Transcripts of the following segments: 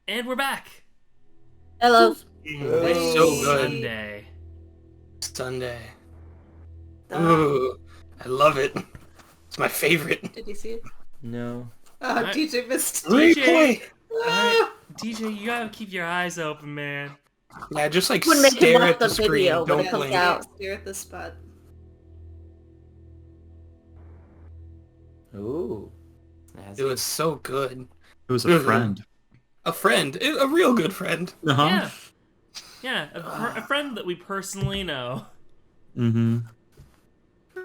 And we're back. Hello. It's So good. Sunday. Sunday. Ooh, I love it. It's my favorite. Did you see it? No. Oh, DJ missed. Replay. Alright, DJ, you gotta keep your eyes open, man. Yeah, just like Wouldn't make him stare watch at the the screen. video when Don't it comes blink. out. Stare at the spot. Ooh. It was so good. It was a friend. A friend. A real good friend. Uh-huh. Yeah, a friend that we personally know. Mm-hmm.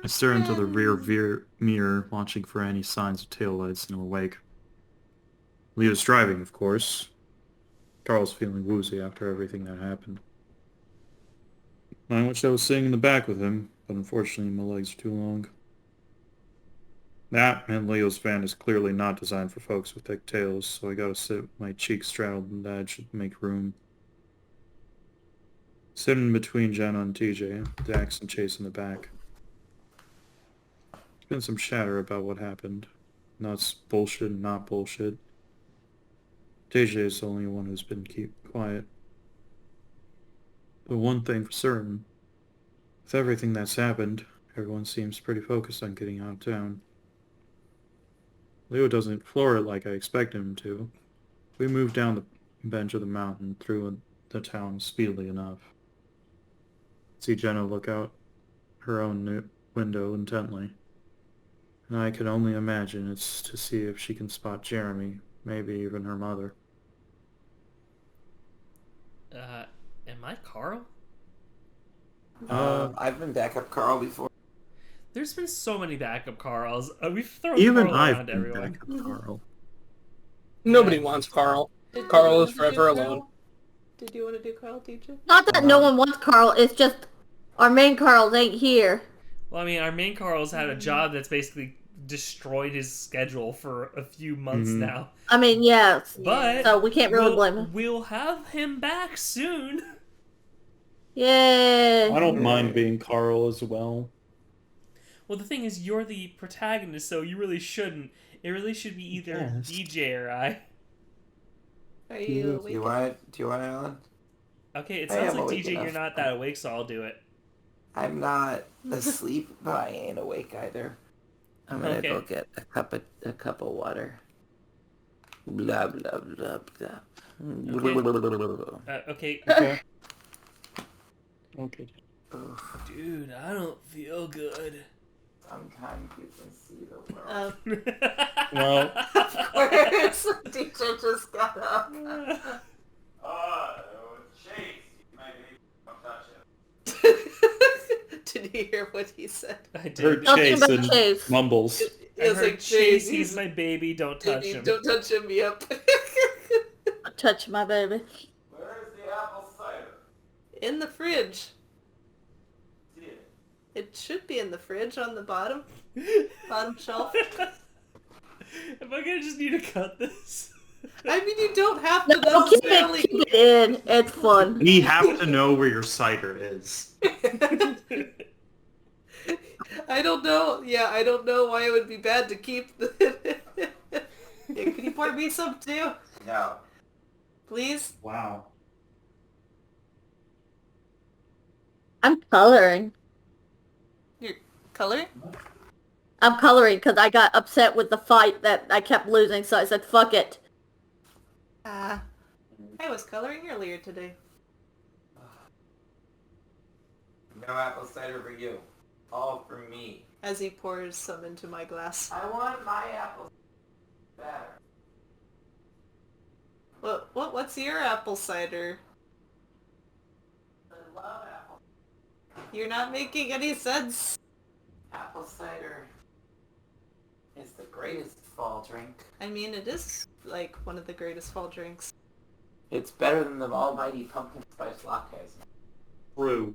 I stare into the rear mirror, watching for any signs of taillights in her wake. Leo's driving, of course. Carl's feeling woozy after everything that happened. I wish I was sitting in the back with him, but unfortunately my legs are too long. That and Leo's van is clearly not designed for folks with thick tails, so I gotta sit with my cheeks straddled on the edge to make room. Sitting between Jenna and TJ, Dax and Chase in the back. There's been some chatter about what happened. That's bullshit and not bullshit. TJ is the only one who's been keep quiet. But one thing for certain, with everything that's happened, everyone seems pretty focused on getting out of town. Leo doesn't floor it like I expect him to. We moved down the bench of the mountain through the town speedily enough. See Jenna look out her own window intently. And I can only imagine it's to see if she can spot Jeremy, maybe even her mother. Am I Carl? I've been backup Carl before. There's been so many backup Carls. We've thrown Even Carl I've around been everyone. backup Carl. Nobody wants Carl. Carl is forever alone. Did you want to do Carl, DJ? Not that no one wants Carl, it's just our main Carls ain't here. Well, I mean, our main Carl's had a job that's basically destroyed his schedule for a few months now. I mean, yes. But So we can't really blame him. We'll have him back soon. Yay. I don't mind being Carl as well. Well, the thing is, you're the protagonist, so you really shouldn't. It really should be either DJ or I. Are you awake? Do you want Alan? Okay, it I sounds am like awake DJ, you're enough. not that awake, so I'll do it. I'm not asleep, but I ain't awake either. I'm gonna go get a cup of water. Blah blah blah blah. Okay. Okay. Dude, I don't feel good. Sometimes you can see the world. Well, Of course, DJ just got up. Chase, my baby, don't touch him. Did you hear what he said? I her did. Talking Chase about and Chase. mumbles. I It was heard like Chase, Chase. he's my baby, don't touch him. Don't touch him. Yep. Touch my baby. Where's the apple cider? In the fridge. See it. It should be in the fridge on the bottom shelf. Am I gonna just need to cut this? I mean, you don't have No, to keep necessarily. it in. It's fun. We have to know where your cider is. I don't know. Yeah, I don't know why it would be bad to keep the... Yeah, can you pour me some too? No. Please? Wow. I'm coloring. You're coloring? I'm coloring because I got upset with the fight that I kept losing, so I said, fuck it. I was coloring earlier today. No apple cider for you. All for me. As he pours some into my glass. I want my apple better. What's your apple cider? I love apple. You're not making any sense. Apple cider is the greatest fall drink. I mean, it is, like, one of the greatest fall drinks. It's better than the almighty pumpkin spice lattes. True.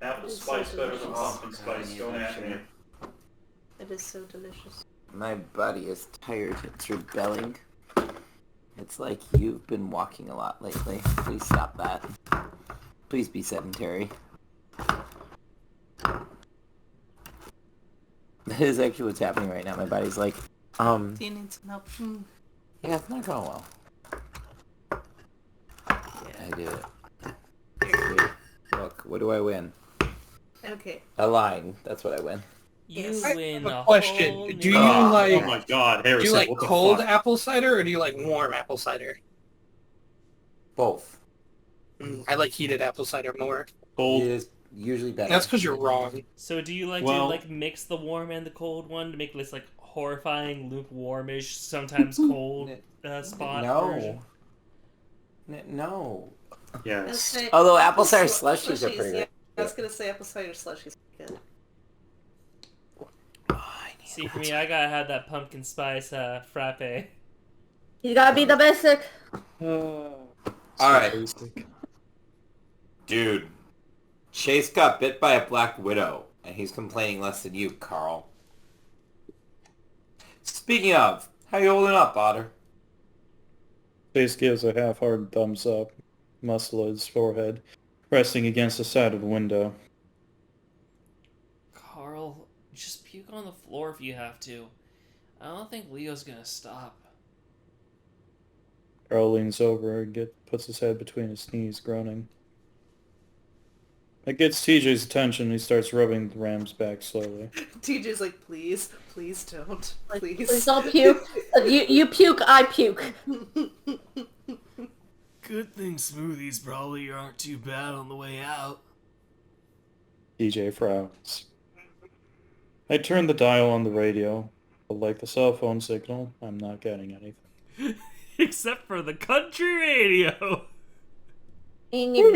Apple It's spice so better than delicious. pumpkin spice. Don't at me. It is so delicious. My body is tired. It's rebelling. It's like you've been walking a lot lately. Please stop that. Please be sedentary. That is actually what's happening right now. My body's like, Um, Do you need some help? yeah, it's not going well. Yeah. I do it. Here, look, what do I win? Okay. A line. That's what I win. You Yes. I win have a a question. whole Do new- you like... Oh my god, Do you Harrison, like what the cold fuck? apple cider or do you like warm apple cider? Both. I like heated apple cider more. Cold. It is usually better. That's because you're wrong. So do you like to Well- like mix the warm and the cold one to make this like horrifying lukewarmish, sometimes cold spot version? No. Yes. Although apple cider slushies are pretty Yeah, good. I was gonna say apple cider slushies are good. See, for me, I gotta have that pumpkin spice frappe. You gotta be the basic. Alright. Basic. Dude. Chase got bit by a black widow, and he's complaining less than you, Carl. Speaking of, how you holding up, Otter? Chase gives a half-hearted thumbs up, muscle at his forehead, resting against the side of the window. Carl, just puke on the floor if you have to. I don't think Leo's gonna stop. Carl leans over and puts his head between his knees, groaning. It gets TJ's attention. He starts rubbing the ram's back slowly. TJ's like, please don't, please. Please don't puke. You puke, I puke. Good thing smoothies probably aren't too bad on the way out. TJ frowns. I turn the dial on the radio, but like the cell phone signal, I'm not getting anything. Except for the country radio. No, you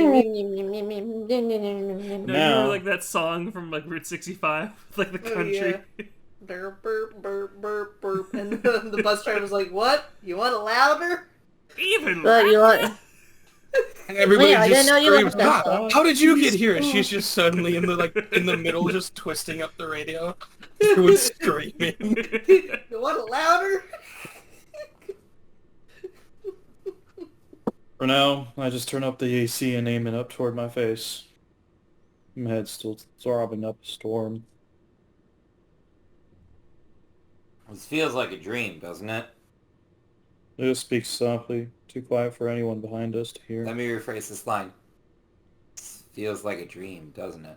Now- were like that song from like Route 65, like the country. Yeah. Burp, burp, burp, burp, burp. And the bus driver's like, what? You want it louder? Even But you want... And everybody Leah, I just didn't know you screams, liked that "Ah, song." how did you get here?" And she's just suddenly in the middle, just twisting up the radio. Everyone's screaming. You want it louder? For now, I just turn up the AC and aim it up toward my face. My head's still throbbing up a storm. This feels like a dream, doesn't it? Leo speaks softly, too quiet for anyone behind us to hear. Let me rephrase this line. This feels like a dream, doesn't it?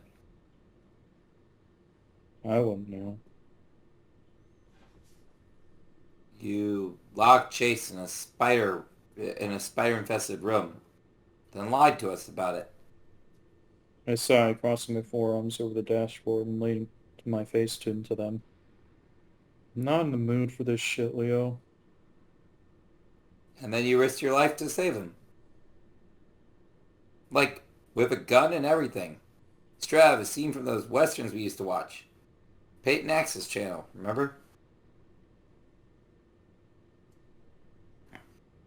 I wouldn't know. You locked Chase in a spider-infested room, then lied to us about it. I sigh, crossing my forearms over the dashboard and leaning my face into them. I'm not in the mood for this shit, Leo. And then you risked your life to save him. Like, with a gun and everything. Strav, a scene from those westerns we used to watch. Peyton Axe's channel, remember?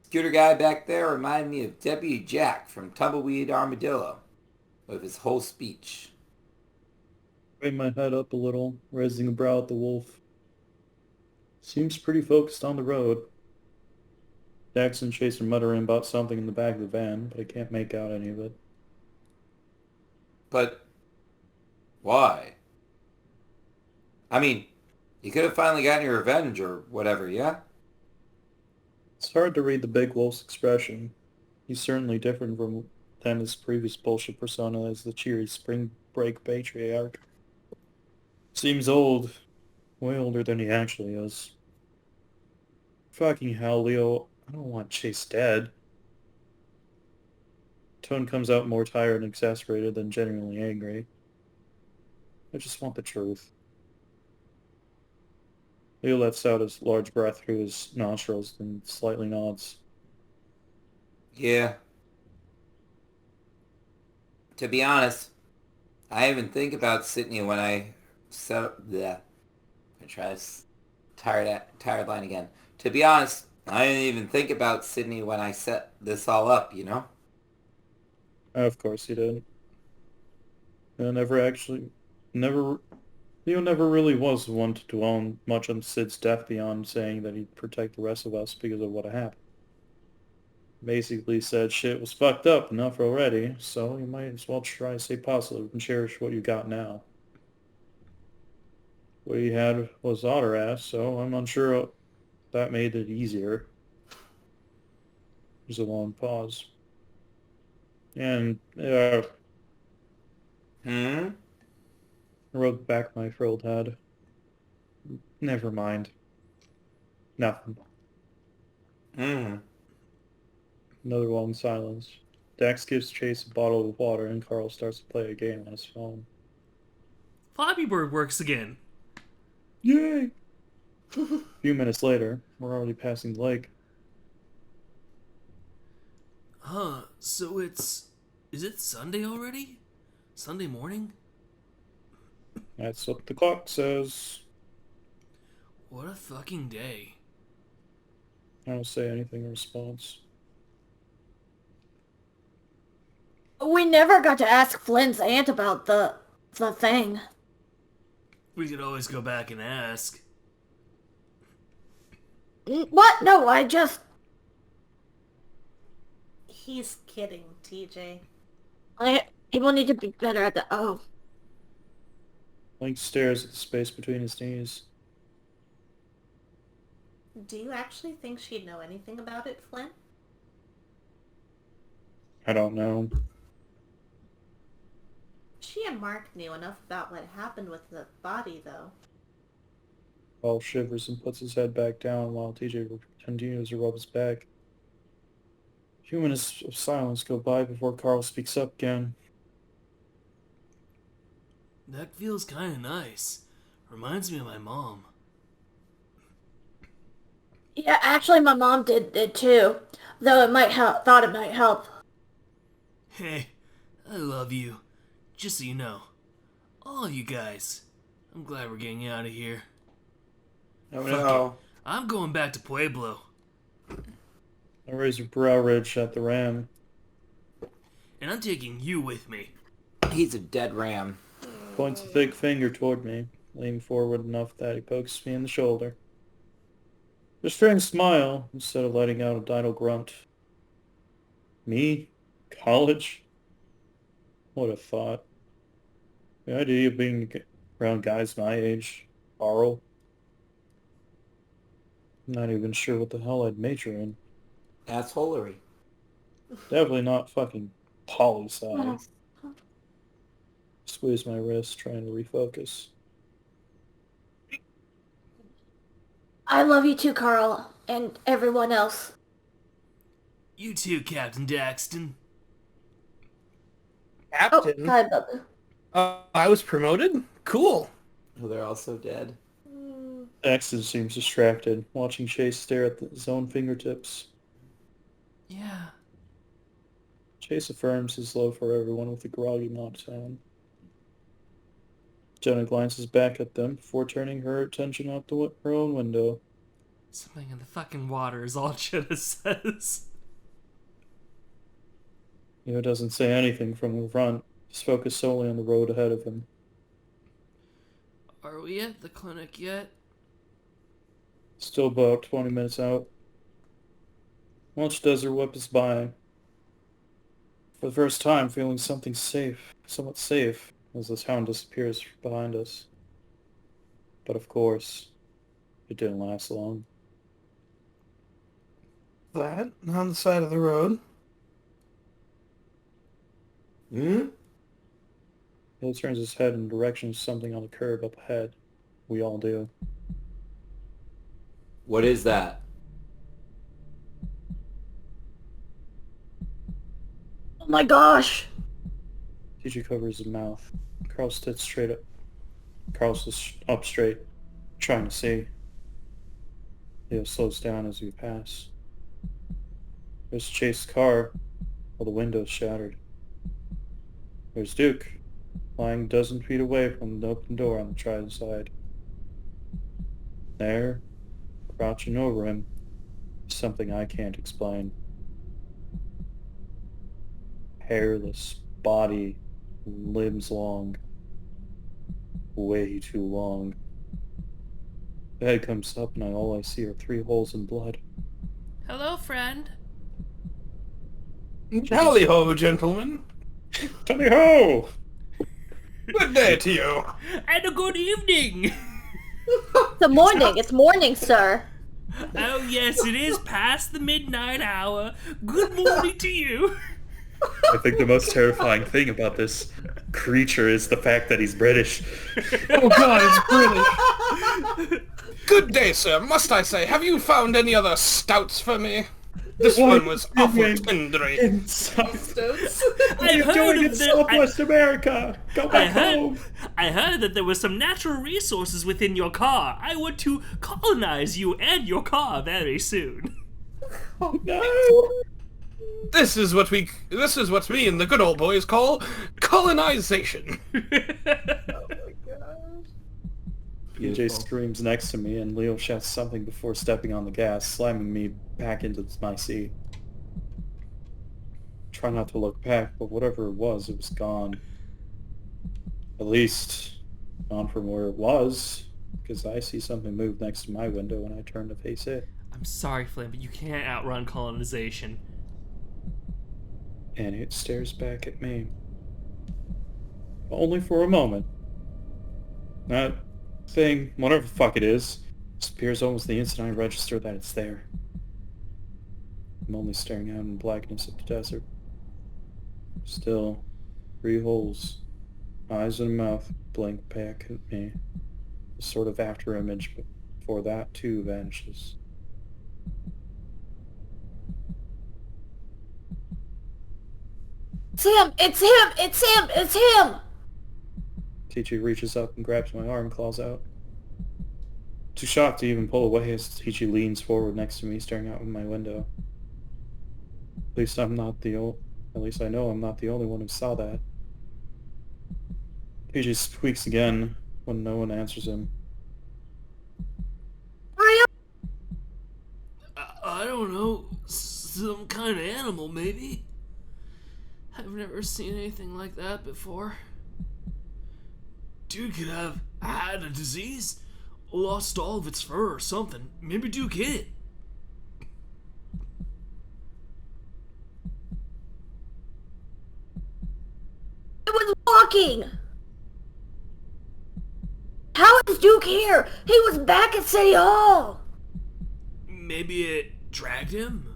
Scooter guy back there reminded me of Deputy Jack from Tumbleweed Armadillo. With his whole speech. Raise my head up a little, raising a brow at the wolf. Seems pretty focused on the road. Jackson and Chase are muttering about something in the back of the van, but I can't make out any of it. But why? I mean, you could have finally gotten your revenge or whatever, yeah? It's hard to read the big wolf's expression. He's certainly different than his previous bullshit persona as the cheery spring break patriarch. Seems old. Way older than he actually is. Fucking hell, Leo. I don't want Chase dead. Tone comes out more tired and exasperated than genuinely angry. I just want the truth. Leo lets out his large breath through his nostrils and slightly nods. Yeah. To be honest, I even think about Sydney when I set up the... I try this tired line again. To be honest, I didn't even think about Sydney when I set this all up, you know? Of course he did. Leo never really was the one to dwell much on Sid's death beyond saying that he'd protect the rest of us because of what happened. Basically said shit was fucked up enough already, so you might as well try to stay positive and cherish what you got now. What he had was otter ass, so I'm unsure That made it easier. There's a long pause. And, I rubbed back my frilled head. Never mind. Nothing. Another long silence. Dax gives Chase a bottle of water and Carl starts to play a game on his phone. Flappy Bird works again. Yay! A few minutes later, we're already passing the lake. Huh, so is it Sunday already? Sunday morning? That's what the clock says. What a fucking day. I don't say anything in response. We never got to ask Flynn's aunt about the thing. We could always go back and ask. What? No, I just... He's kidding, TJ. People need to be better at the... Oh. Link stares at the space between his knees. Do you actually think she'd know anything about it, Flynn? I don't know. She and Mark knew enough about what happened with the body, though. Paul shivers and puts his head back down while TJ continues to rub his back. A few minutes of silence go by before Carl speaks up again. That feels kinda nice. Reminds me of my mom. Yeah, actually my mom did too. Though it might help, thought it might help. Hey, I love you. Just so you know. All of you guys. I'm glad we're getting out of here. Oh Fuck no. it. I'm going back to Pueblo. I raise your brow ridge at the ram. And I'm taking you with me. He's a dead ram. Points a big finger toward me, leaning forward enough that he pokes me in the shoulder. A strange smile instead of letting out a idle grunt. Me? College? What a thought. The idea of being around guys my age. Carl. I'm not even sure what the hell I'd major in. Assholery. Definitely not fucking poli-sci. Squeeze my wrist, trying to refocus. I love you too, Carl, and everyone else. You too, Captain Daxton. Captain? Oh, hi, Bubba. I was promoted? Cool. Oh, they're also dead. Daxton seems distracted, watching Chase stare at his own fingertips. Yeah. Chase affirms his love for everyone with a groggy monotone. Jenna glances back at them before turning her attention out her own window. Something in the fucking water is all Jenna says. Leo doesn't say anything from the front, just focused solely on the road ahead of him. Are we at the clinic yet? Still about 20 minutes out. Watch Desert whip us by. For the first time, feeling something safe, somewhat safe, as the town disappears behind us. But of course, it didn't last long. That on the side of the road. Hmm? Bill turns his head in the direction of something on the curb up ahead. We all do. What is that? Oh my gosh! TJ covers his mouth. Carl sits straight up. Carl sits up straight, trying to see. Leo slows down as we pass. There's Chase's car, while the window's shattered. There's Duke, lying a dozen feet away from the open door on the Trident side. There, crouching over him, is something I can't explain. Hairless, body, limbs long. Way too long. The head comes up and all I see are 3 holes in blood. Hello, friend. Tally ho, gentlemen. Tally ho! Good day to you. And a good evening! It's morning, sir. Oh yes, it is past the midnight hour. Good morning to you. I think the most terrifying thing about this creature is the fact that he's British. Oh god, it's British. Good day, sir. Must I say, have you found any other stouts for me? This one was awful tendery. In South... Stoats. What are you doing in Southwest America? Go back home. I heard that there were some natural resources within your car. I want to colonize you and your car very soon. No. This is what me and the good old boys call colonization. EJ screams next to me, and Leo shouts something before stepping on the gas, slamming me back into my seat. Try not to look back, but whatever it was gone. At least, gone from where it was, because I see something move next to my window and I turn to face it. I'm sorry, Flynn, but you can't outrun colonization. And it stares back at me. Only for a moment. That thing, whatever the fuck it is, disappears almost the instant I register that it's there. I'm only staring out in the blackness of the desert. Still, 3 holes, eyes and a mouth blink back at me. A sort of after image before that too vanishes. It's him! It's him! It's him! It's him! Teachee reaches up and grabs my arm, claws out. Too shocked to even pull away as Teachee leans forward next to me, staring out of my window. At least I know I'm not the only one who saw that. Teachee squeaks again when no one answers him. I don't know. Some kind of animal, maybe? I've never seen anything like that before. Dude could have had a disease, lost all of its fur or something. Maybe Duke hit it. It was walking! How is Duke here? He was back at City Hall! Maybe it dragged him?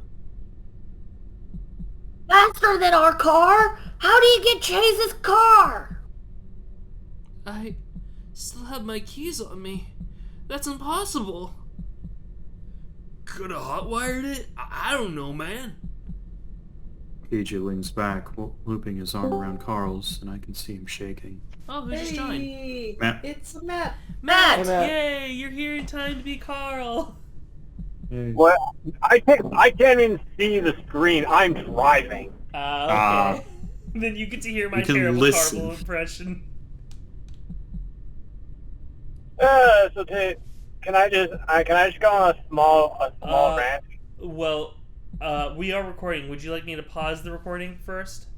Faster than our car? How do you get Chase's car? I still have my keys on me. That's impossible. Could have hotwired it? I don't know, man. Teachee leans back, looping his arm around Carl's, and I can see him shaking. Oh, who just joined? Hey, Matt. it's Matt. Matt! Hey, Matt. Yay, you're here in time to be Carl. Hey. Well, I can't even see the screen. I'm driving. Okay. Then you get to hear my You can terrible listen. Carl impression. Can I just go on a small rant? Well, we are recording. Would you like me to pause the recording first?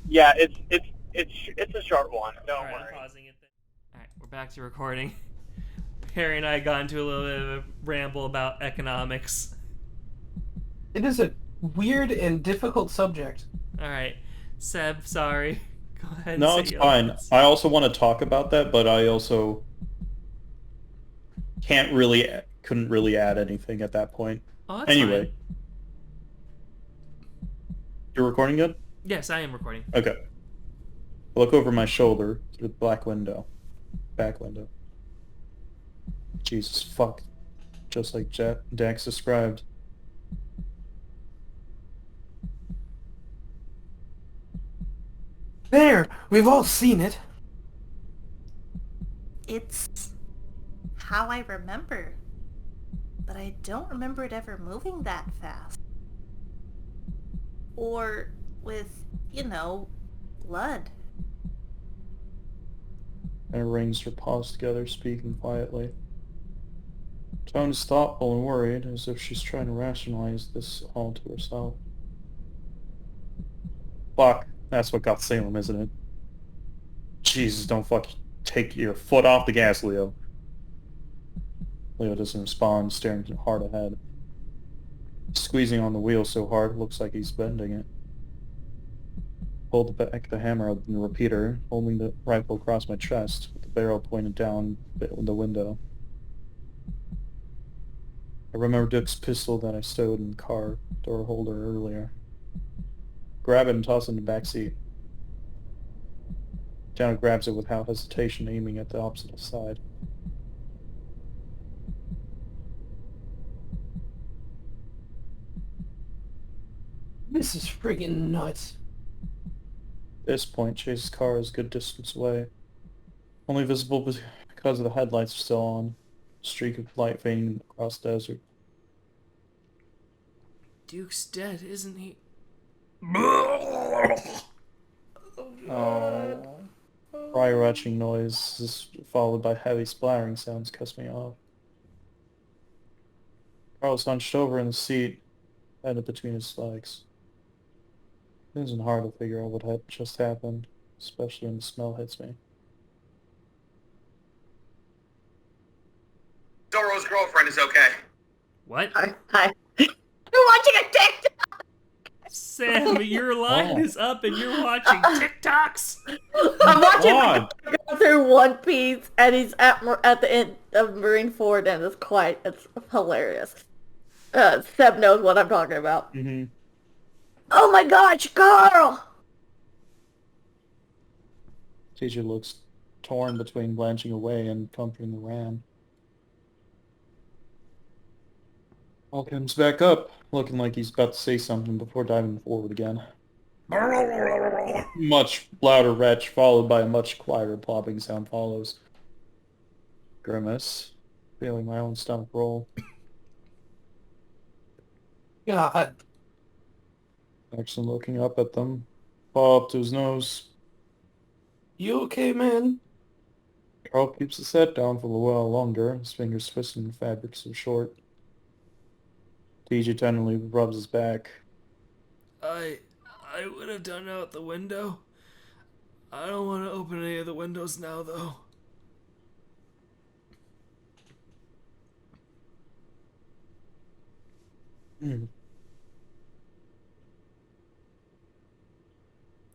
Yeah, it's a short one. Don't Alright, worry. I'm pausing it then. Alright, we're back to recording. Harry and I got into a little bit of a ramble about economics. It is a weird and difficult subject. Alright, Seb, sorry. Go ahead and No, say it's your fine. thoughts. I also want to talk about that, but I also couldn't really add anything at that point. Oh, that's Anyway. fine. You're recording good? Yes, I am recording. Okay. Look over my shoulder through the back window. Jesus fuck. Just like Dax described. There! We've all seen it. It's how I remember. But I don't remember it ever moving that fast. Or with, blood. And rings her paws together, speaking quietly. Tone is thoughtful and worried, as if she's trying to rationalize this all to herself. Fuck. That's what got Salem, isn't it? Jesus, don't fucking take your foot off the gas, Leo. Leo doesn't respond, staring hard ahead. Squeezing on the wheel so hard, looks like he's bending it. Pulled back the hammer of the repeater, holding the rifle across my chest, with the barrel pointed down the window. I remember Dick's pistol that I stowed in the car door holder earlier. Grab it and toss it in the back seat. Jenna grabs it without hesitation, aiming at the opposite side. This is friggin' nuts. At this point, Chase's car is a good distance away. Only visible because the headlights are still on. A streak of light fading across the desert. Duke's dead, isn't he? Oh. Dry retching noise is followed by heavy splattering sounds cuts me off. Carl's hunched over in the seat, head between his legs. It isn't hard to figure out what had just happened, especially when the smell hits me. Doro's girlfriend is okay. What? Hi. You're watching a TikTok! Sam, your line is up and you're watching TikToks? I'm watching God. go through One Piece, and he's at the end of Marineford, and it's hilarious. Seb knows what I'm talking about. Mm-hmm. Oh my gosh, Carl! TJ looks torn between blanching away and comforting the ram. All comes back up, looking like he's about to say something before diving forward again. Much louder retch, followed by a much quieter plopping sound follows. Grimace, feeling my own stomach roll. God. Jackson looking up at them, paw up to his nose. You okay, man? Carl keeps his head down for a while longer, his fingers twisting the fabric so short. TJ tenderly rubs his back. I would have done out the window. I don't want to open any of the windows now, though.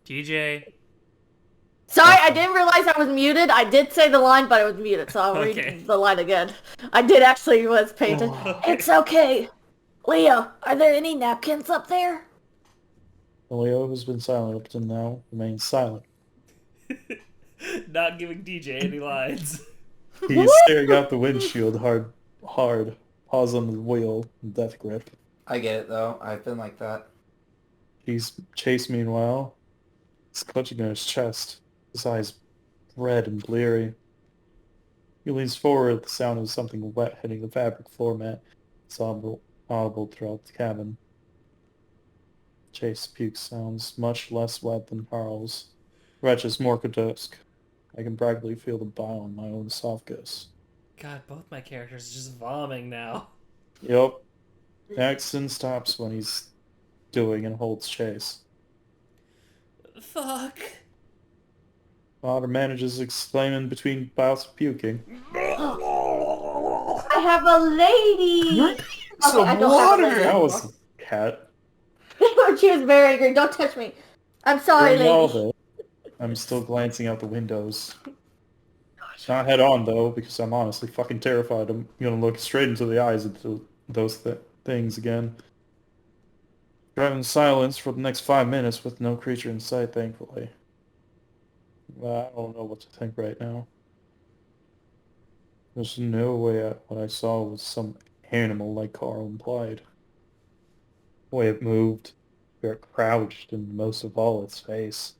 TJ. Sorry, I didn't realize I was muted. I did say the line, but I was muted, so I'll read the line again. I did actually was painted. It's okay. Leo, are there any napkins up there? Leo, who's been silent up to now, remains silent. Not giving DJ any lines. He's staring out the windshield hard, paws on the wheel, death grip. I get it though. I've been like that. He's Chase, meanwhile, is clutching at his chest, his eyes red and bleary. He leans forward at the sound of something wet hitting the fabric floor mat. It's audible throughout the cabin. Chase puke sounds much less wet than Carl's. Retch is more grotesque. I can practically feel the bile on my own esophagus. God, both my characters are just vomiting now. Yup. Jackson stops when he's doing and holds Chase. Fuck. Otter manages exclaiming between bouts of puking. I have a lady! Some I don't have a water! That was a cat. lady. She was very angry. Don't touch me. I'm sorry, During all lady. of it, I'm still glancing out the windows. Not head on, though, because I'm honestly fucking terrified. I'm gonna look straight into the eyes of those things again. Driving in silence for the next 5 minutes with no creature in sight, thankfully. I don't know what to think right now. There's no way what I saw was some animal like Carl implied. The way it moved, where it crouched, and most of all, its face.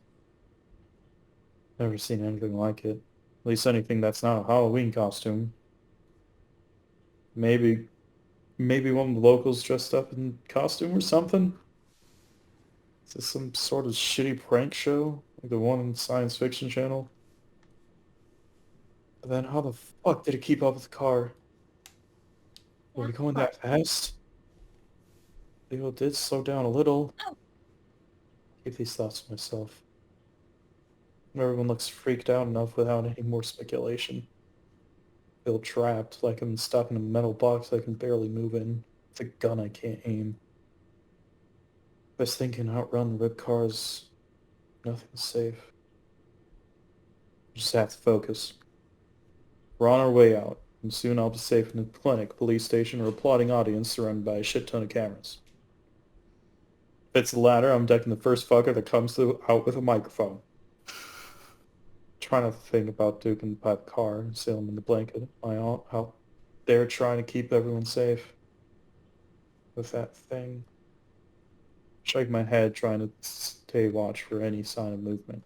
Never seen anything like it. At least anything that's not a Halloween costume. Maybe one of the locals dressed up in costume or something? Is this some sort of shitty prank show? Like the one on the Science Fiction Channel? But then how the fuck did it keep up with the car? Were we going that fast? Leo did slow down a little. Keep these thoughts to myself. Everyone looks freaked out enough without any more speculation. I feel trapped, like I'm stuck in a metal box I can barely move in. With a gun I can't aim. Best thing can outrun the ripped cars. Nothing's safe. Just have to focus. We're on our way out. And soon I'll be safe in the clinic, police station, or applauding audience surrounded by a shit ton of cameras. If it's the latter, I'm decking the first fucker that comes out with a microphone. Trying to think about duking by the car and sailing in the blanket. Out there trying to keep everyone safe. With that thing. Shake my head, trying to stay watch for any sign of movement.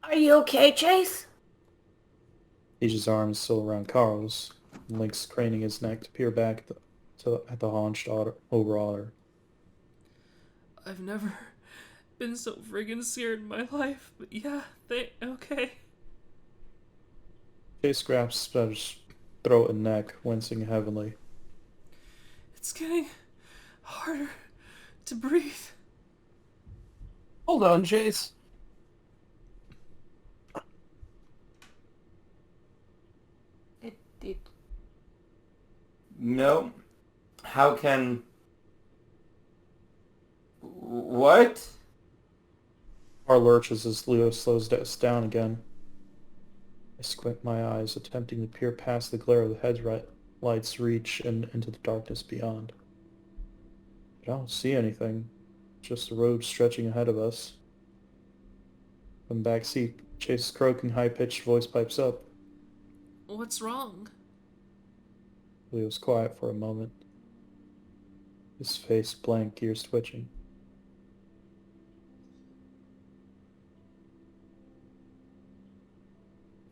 Are you okay, Chase? Each's arm is still around Carl's. Link's craning his neck to peer back at the haunched over otter. I've never been so friggin' scared in my life, but yeah, okay. Chase grasps at his throat and neck, wincing heavily. It's getting harder to breathe. Hold on, Chase. No. How can... What? Carl lurches as Leo slows us down again. I squint my eyes, attempting to peer past the glare of the headlights reach and into the darkness beyond. But I don't see anything. Just the road stretching ahead of us. From the back seat, Chase's croaking high-pitched voice pipes up. What's wrong? Leo's quiet for a moment. His face blank, ears twitching.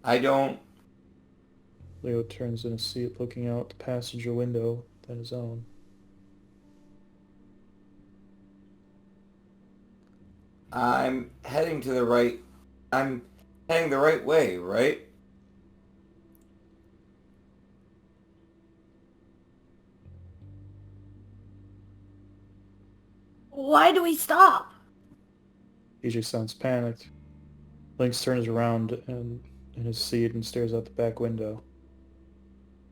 I don't... Leo turns in his seat, looking out the passenger window, then his own. I'm heading the right way, right? Why do we stop? PJ sounds panicked. Lynx turns around in his seat and stares out the back window.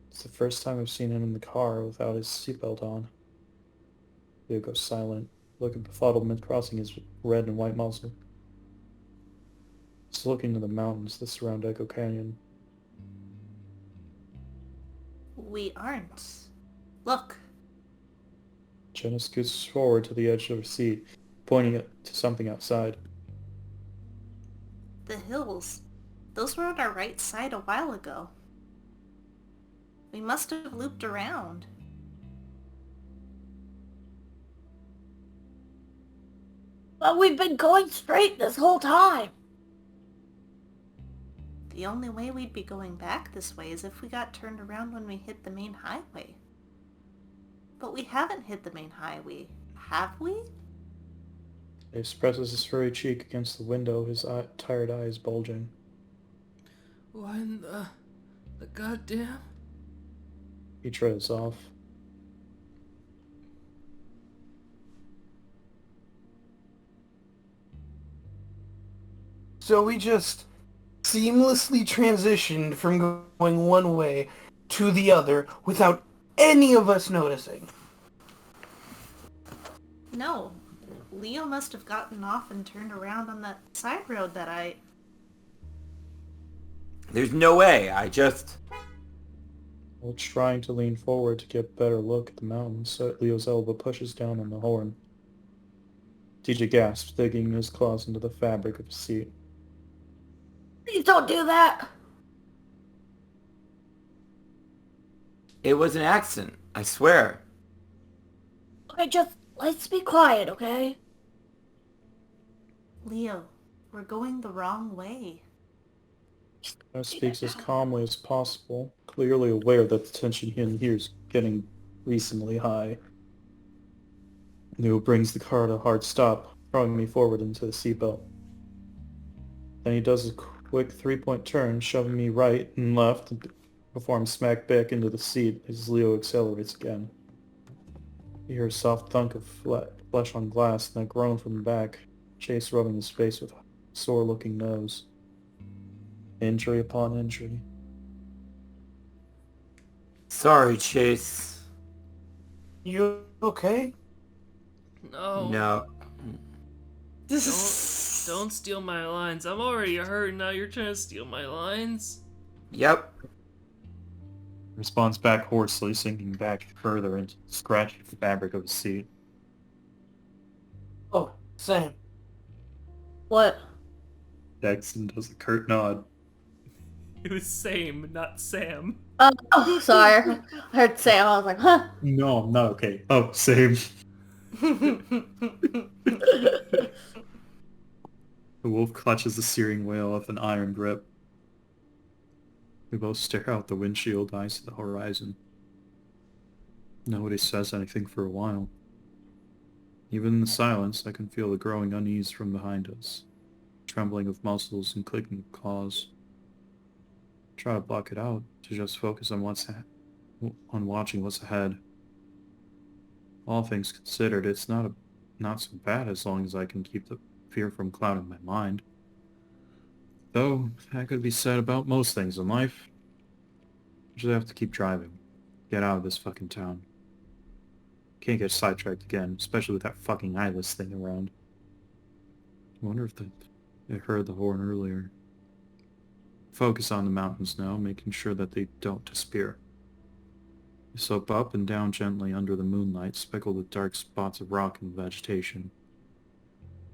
It's the first time I've seen him in the car without his seatbelt on. Leo goes silent, look of befuddlement crossing his red and white muzzle. He's looking to the mountains that surround Echo Canyon. We aren't. Look. Jenna scoots forward to the edge of her seat, pointing to something outside. The hills. Those were on our right side a while ago. We must have looped around. But we've been going straight this whole time. The only way we'd be going back this way is if we got turned around when we hit the main highway. But we haven't hit the main highway, have we? He presses his furry cheek against the window, his tired eyes bulging. Why in the goddamn... He treads off. So we just seamlessly transitioned from going one way to the other without any of us noticing. No. Leo must have gotten off and turned around on that side road that I... There's no way. While trying to lean forward to get a better look at the mountains, so Leo's elbow pushes down on the horn. TJ gasps, digging his claws into the fabric of his seat. Please don't do that. It was an accident. I swear. Okay, let's be quiet, okay? Leo, we're going the wrong way. He speaks as calmly as possible, clearly aware that the tension in here is getting recently high. Leo brings the car to a hard stop, throwing me forward into the seatbelt. Then he does a quick three-point turn, shoving me right and left before I'm smacked back into the seat as Leo accelerates again. You hear a soft thunk of flesh on glass and a groan from the back, Chase rubbing his face with a sore-looking nose. Injury upon injury. Sorry, Chase. You okay? No. No. Don't Don't steal my lines. I'm already hurt, now you're trying to steal my lines? Yep. Responds back hoarsely, sinking back further and scratching the fabric of his seat. Oh, Sam. What? Dexon does a curt nod. It was Sam, not Sam. Oh, sorry. I heard Sam. I was like, huh? No, I'm not okay. Oh, same. The wolf clutches the steering wheel with an iron grip. We both stare out the windshield, eyes to the horizon. Nobody says anything for a while. Even in the silence, I can feel the growing unease from behind us. Trembling of muscles and clicking of claws. Try to block it out, to just focus on watching what's ahead. All things considered, it's not so bad as long as I can keep the fear from clouding my mind. Though, that could be said about most things in life. I just have to keep driving. Get out of this fucking town. Can't get sidetracked again, especially with that fucking eyeless thing around. I wonder if they heard the horn earlier. Focus on the mountains now, making sure that they don't disappear. I slope up and down gently under the moonlight, speckled with dark spots of rock and vegetation.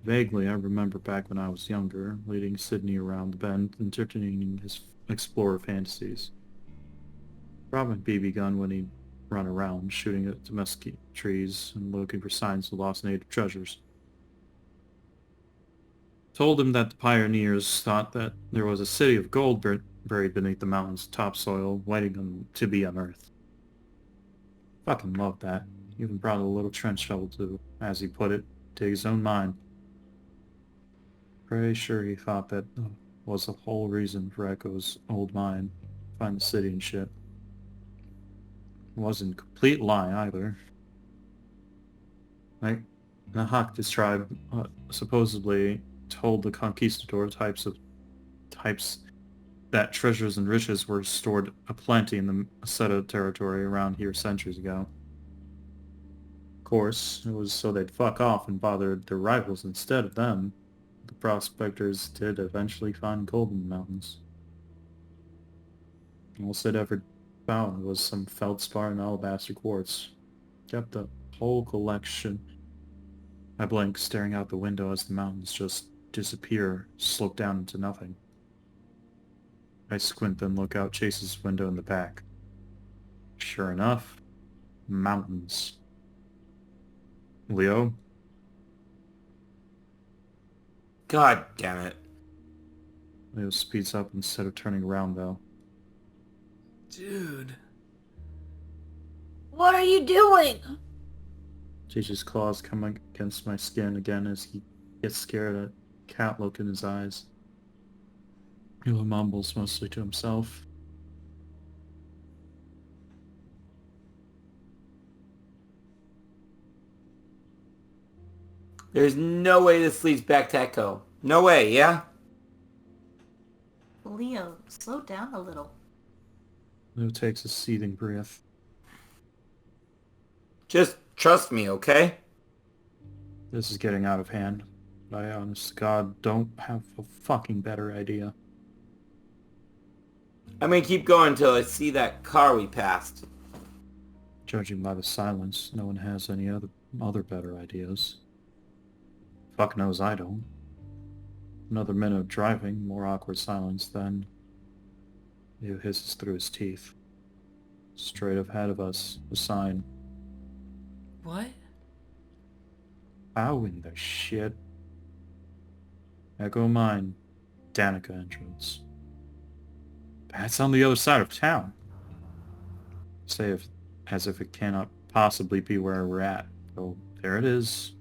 Vaguely, I remember back when I was younger, leading Sydney around the bend, entertaining his explorer fantasies. Brought my BB gun when he'd run around, shooting at the mesquite trees and looking for signs of lost native treasures. Told him that the pioneers thought that there was a city of gold buried beneath the mountain's topsoil, waiting to be unearthed. Fucking loved that. Even brought a little trench shovel to, as he put it, to his own mine. Pretty sure he thought that was the whole reason for Echo's old mine. Find the city and shit. It wasn't a complete lie either. Like, the Haktis tribe supposedly told the conquistador types that treasures and riches were stored aplenty in the Meseta territory around here centuries ago. Of course, it was so they'd fuck off and bother their rivals instead of them. The prospectors did eventually find gold in the mountains. All they'd ever found was some feldspar and alabaster quartz. Kept the whole collection. I blink, staring out the window as the mountains just disappear, slope down into nothing. I squint then look out Chase's window in the back. Sure enough, mountains. Leo? God damn it. Leo speeds up instead of turning around though. Dude. What are you doing? Chase's claws come against my skin again as he gets scared at cat look in his eyes. Leo mumbles mostly to himself. There's no way this leads back to Echo. No way, yeah? Leo, slow down a little. Leo takes a seething breath. Just trust me, okay? This is getting out of hand. I honest to God don't have a fucking better idea. I'm gonna keep going until I see that car we passed. Judging by the silence, no one has any other better ideas. Fuck knows I don't. Another minute of driving, more awkward silence, then Leo hisses through his teeth. Straight ahead of us, a sign. What? How in the shit? Echo Mine, Danica entrance. That's on the other side of town. As if it cannot possibly be where we're at. Oh, there it is.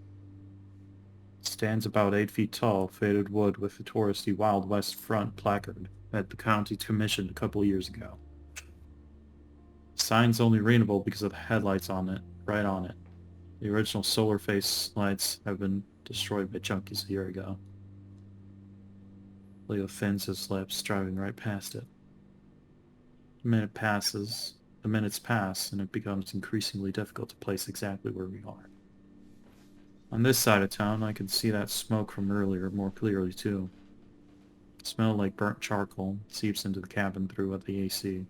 It stands about 8 feet tall, faded wood with a touristy Wild West front placard that the county commissioned a couple years ago. The sign's only readable because of the headlights on it, right on it. The original solar face lights have been destroyed by junkies a year ago. Leo thins his lips, driving right past it. The minutes pass, and it becomes increasingly difficult to place exactly where we are. On this side of town, I could see that smoke from earlier more clearly, too. It smelled like burnt charcoal. It seeps into the cabin through the AC.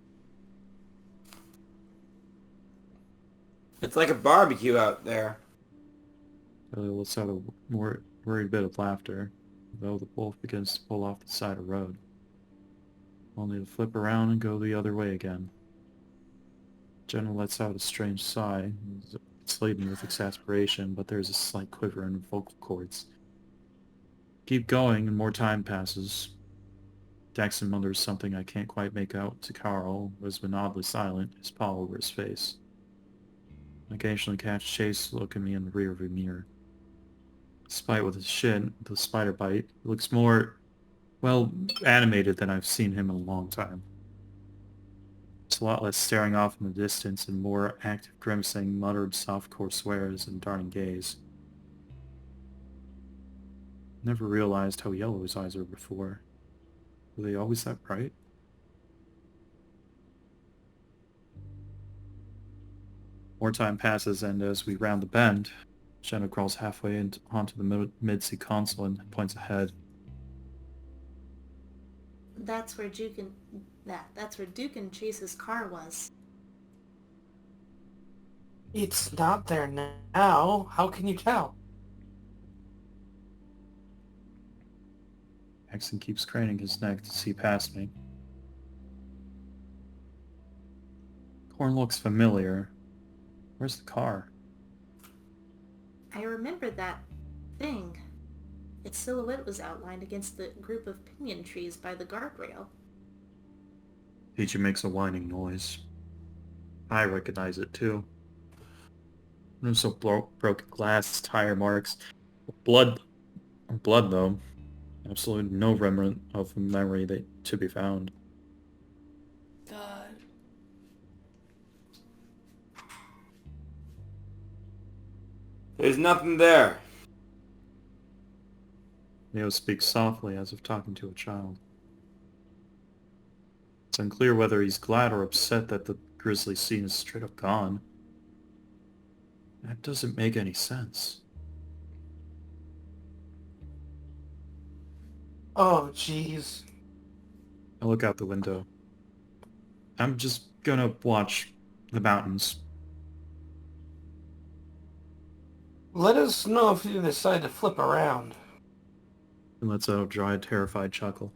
It's like a barbecue out there. Billy lets out a worried bit of laughter, though the wolf begins to pull off the side of the road, only to flip around and go the other way again. Jenna lets out a strange sigh. It's laden with exasperation, but there's a slight quiver in her vocal cords. Keep going, and more time passes. Daxon mutters something I can't quite make out to Carl, who has been oddly silent, his paw over his face. I occasionally catch Chase look at me in the rearview mirror. Despite with his shin, the spider bite, he looks more, well, animated than I've seen him in a long time. It's a lot less staring off in the distance and more active grimacing, muttered softcore swears and darting gaze. Never realized how yellow his eyes were before. Were they always that bright? More time passes, and as we round the bend, Jenna crawls halfway onto the mid-seat console and points ahead. That's where Duke and Chase's car was. It's not there now. How can you tell? Jackson keeps craning his neck to see past me. Corn looks familiar. Where's the car? I remember that thing. Its silhouette was outlined against the group of pinyon trees by the guardrail. Peachy makes a whining noise. I recognize it too. There's some broken glass, tire marks, blood though. Absolutely no remnant of a memory to be found. God. There's nothing there. Neo speaks softly as if talking to a child. It's unclear whether he's glad or upset that the grisly scene is straight up gone. That doesn't make any sense. Oh, jeez. I look out the window. I'm just gonna watch the mountains. Let us know if you decide to flip around. And lets out a dry, terrified chuckle.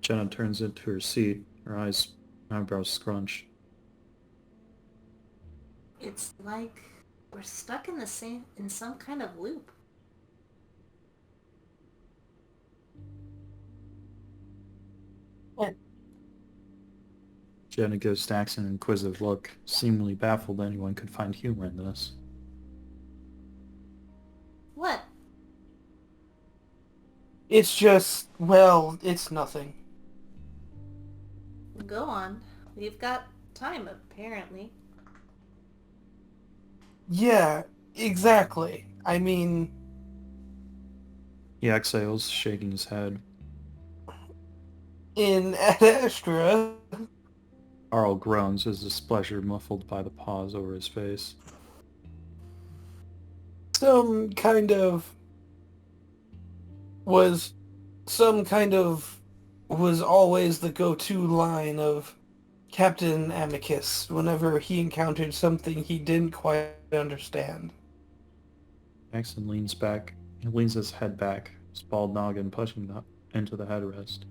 Jenna turns into her seat, her eyebrows scrunch. It's like we're stuck in some kind of loop. Jenna gives Dax an inquisitive look, seemingly baffled anyone could find humor in this. What? It's just, well, it's nothing. Go on. We've got time, apparently. Yeah, exactly. I mean... He exhales, shaking his head. In Ad Astra... Carl groans, his displeasure muffled by the pause over his face. was always the go-to line of Captain Amicus whenever he encountered something he didn't quite understand. Jackson leans back. He leans his head back, his bald noggin pushing into the headrest.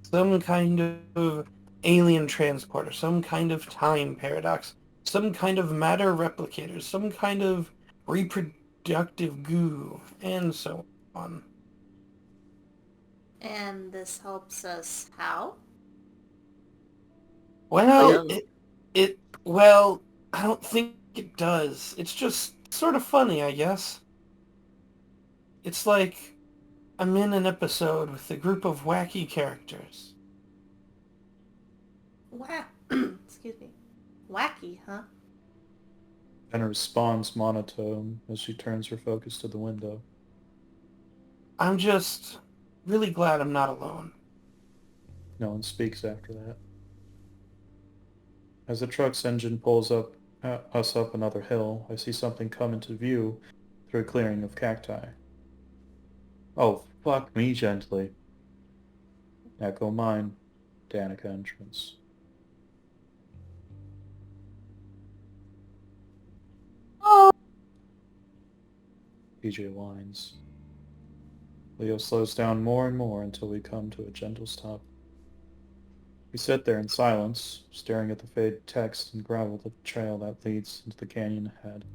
Some kind of alien transporter, some kind of time paradox, some kind of matter replicator, some kind of reproductive goo, and so on. And this helps us how? Well, well, I don't think it does. It's just sort of funny, I guess. It's like I'm in an episode with a group of wacky characters. Excuse me. Wacky, huh? And responds monotone as she turns her focus to the window. I'm just really glad I'm not alone. No one speaks after that. As the truck's engine pulls up us up another hill, I see something come into view through a clearing of cacti. Oh, fuck me gently. Echo mine. Danica entrance. Oh. PJ whines. Leo slows down more and more until we come to a gentle stop. We sit there in silence, staring at the faded text and gravel the trail that leads into the canyon ahead.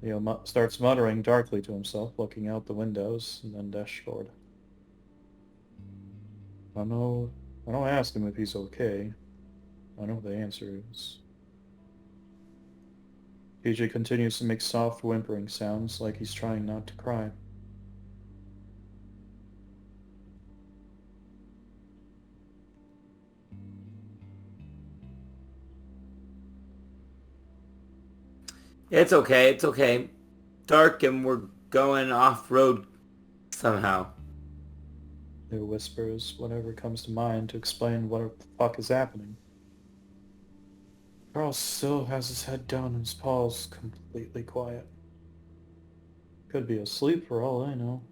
Leo starts muttering darkly to himself, looking out the windows and then dashboard. I don't ask him if he's okay. I know the answer is. PJ continues to make soft whimpering sounds like he's trying not to cry. It's okay, it's okay. Dark and we're going off-road somehow. Leo whispers whatever comes to mind to explain what the fuck is happening. Charles still has his head down and his paws completely quiet. Could be asleep for all I know.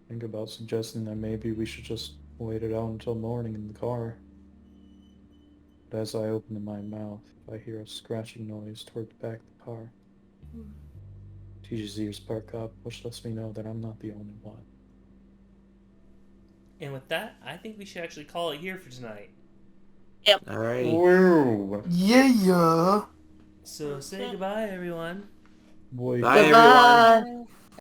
Think about suggesting that maybe we should just wait it out until morning in the car. But as I open my mouth, I hear a scratching noise toward the back of the car. TJ's ears perk up, which lets me know that I'm not the only one. And with that, I think we should actually call it here for tonight. Yep. Alright. Whoa! Yeah. So say goodbye, everyone. Boy. Bye, Goodbye. everyone.